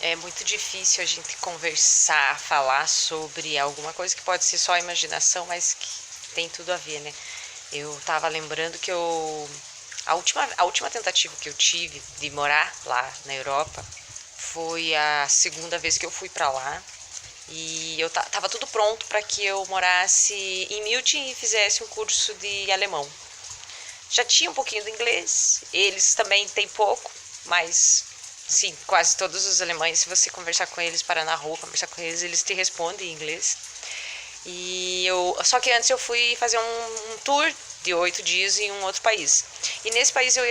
É muito difícil a gente conversar, falar sobre alguma coisa que pode ser só imaginação, mas que tem tudo a ver, né? Eu tava lembrando que a última tentativa que eu tive de morar lá na Europa foi a segunda vez que eu fui pra lá. E eu tava tudo pronto para que eu morasse em Milton e fizesse um curso de alemão. Já tinha um pouquinho de inglês, eles também têm pouco, mas sim, quase todos os alemães, se você conversar com eles, parar na rua, conversar com eles, eles te respondem em inglês. Só que antes eu fui fazer um tour de 8 dias em um outro país. E nesse país eu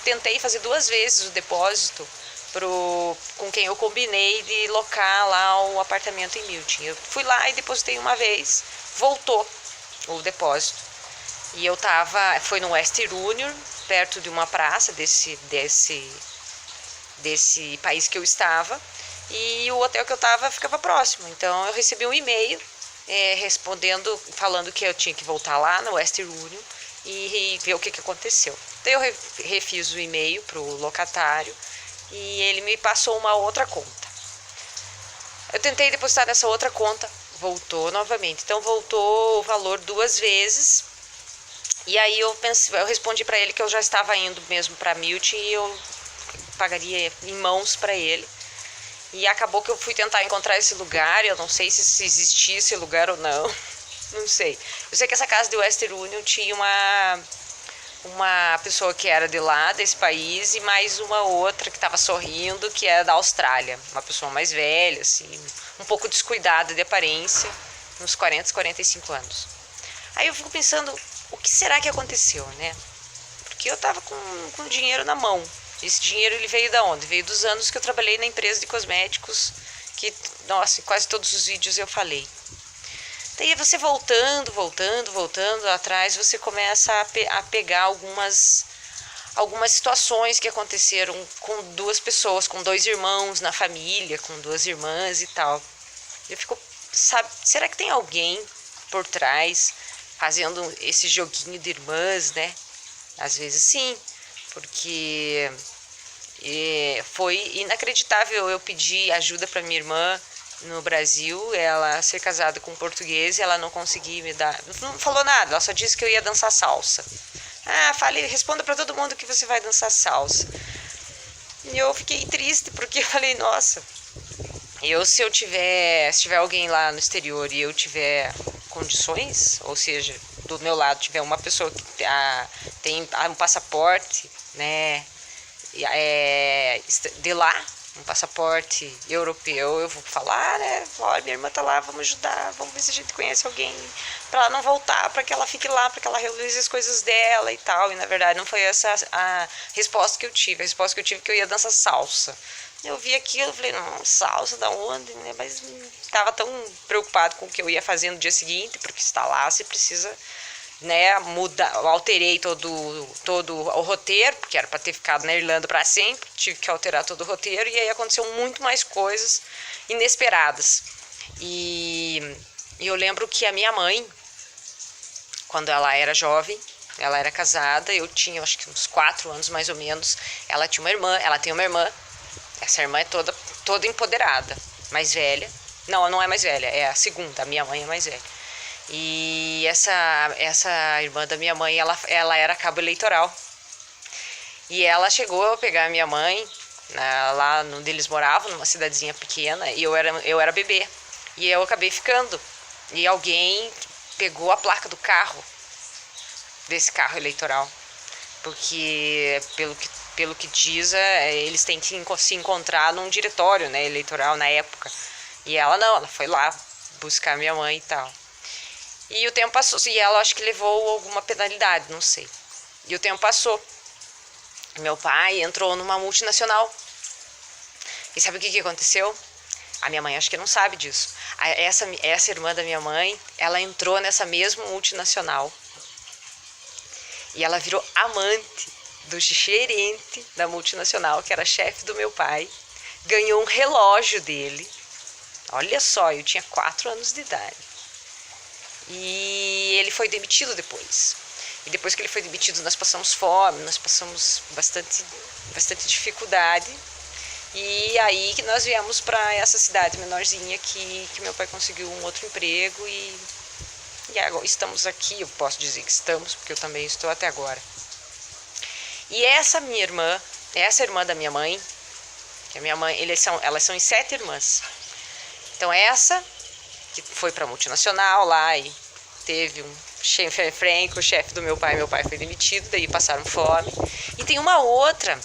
tentei fazer 2 vezes o depósito com quem eu combinei de locar lá o apartamento em Milton. Eu fui lá e depositei uma vez, voltou o depósito. E foi no West Union, perto de uma praça desse país que eu estava, e o hotel que eu estava ficava próximo. Então eu recebi um e-mail respondendo, falando que eu tinha que voltar lá no West Union e ver o que aconteceu. Então eu refiz o e-mail para o locatário e ele me passou uma outra conta. Eu tentei depositar nessa outra conta, voltou novamente. Então voltou o valor 2 vezes. E aí eu respondi para ele que eu já estava indo mesmo para Milton e eu pagaria em mãos para ele. E acabou que eu fui tentar encontrar esse lugar, eu não sei se existia esse lugar ou não, não sei. Eu sei que essa casa de West Union tinha uma pessoa que era de lá, desse país, e mais uma outra que estava sorrindo, que era da Austrália. Uma pessoa mais velha, assim, um pouco descuidada de aparência, uns 40, 45 anos. Aí eu fico pensando, o que será que aconteceu, né? Porque eu tava com dinheiro na mão. Esse dinheiro ele veio da onde? Veio dos anos que eu trabalhei na empresa de cosméticos, que, nossa, em quase todos os vídeos eu falei. Daí você voltando atrás, você começa a pegar algumas situações que aconteceram com 2 pessoas, com 2 irmãos na família, com 2 irmãs e tal. Eu fico, sabe, será que tem alguém por trás fazendo esse joguinho de irmãs, né? Às vezes sim, porque foi inacreditável. Eu pedi ajuda para minha irmã no Brasil, ela ser casada com um português, e ela não conseguia me dar, não falou nada, ela só disse que eu ia dançar salsa. Responda para todo mundo que você vai dançar salsa. E eu fiquei triste porque eu falei, nossa, se tiver alguém lá no exterior e eu tiver condições, ou seja, do meu lado tiver uma pessoa que tem um passaporte, né, de lá, um passaporte europeu, eu vou falar, né, olha, minha irmã tá lá, vamos ajudar, vamos ver se a gente conhece alguém para ela não voltar, para que ela fique lá, para que ela realize as coisas dela e tal. E na verdade não foi essa a resposta que eu tive. A resposta que eu tive é que eu ia dançar salsa. Eu vi aquilo, eu falei, não, salsa da onde, né? Mas estava tão preocupado com o que eu ia fazer no dia seguinte, porque está lá, você precisa, né, mudar. Eu alterei todo o roteiro, porque era para ter ficado na Irlanda para sempre, tive que alterar todo o roteiro, e aí aconteceu muito mais coisas inesperadas. E eu lembro que a minha mãe, quando ela era jovem, ela era casada, eu tinha acho que uns 4 anos mais ou menos, ela tinha uma irmã, ela tem uma irmã. Essa irmã é toda empoderada, mais velha. Não, ela não é mais velha, é a segunda, a minha mãe é mais velha. E essa irmã da minha mãe, ela era cabo eleitoral. E ela chegou a pegar a minha mãe, lá onde eles moravam, numa cidadezinha pequena, e eu era bebê. E eu acabei ficando. E alguém pegou a placa do carro, desse carro eleitoral. Porque, pelo que diz, eles têm que se encontrar num diretório, né, eleitoral na época. E ela não, ela foi lá buscar minha mãe e tal. E o tempo passou, e ela acho que levou alguma penalidade, não sei. E o tempo passou. Meu pai entrou numa multinacional. E sabe o que aconteceu? A minha mãe acho que não sabe disso. Essa irmã da minha mãe, ela entrou nessa mesma multinacional. E ela virou amante do gerente da multinacional, que era chefe do meu pai. Ganhou um relógio dele. Olha só, eu tinha 4 anos de idade. E ele foi demitido depois. E depois que ele foi demitido, nós passamos fome, nós passamos bastante dificuldade. E aí que nós viemos para essa cidade menorzinha que meu pai conseguiu um outro emprego e agora estamos aqui. Eu posso dizer que estamos, porque eu também estou até agora. E essa minha irmã, essa irmã da minha mãe, que a minha mãe, elas são em 7 irmãs. Então essa que foi para multinacional lá e teve um chefe franco, o chefe do meu pai foi demitido, daí passaram fome. E tem uma outra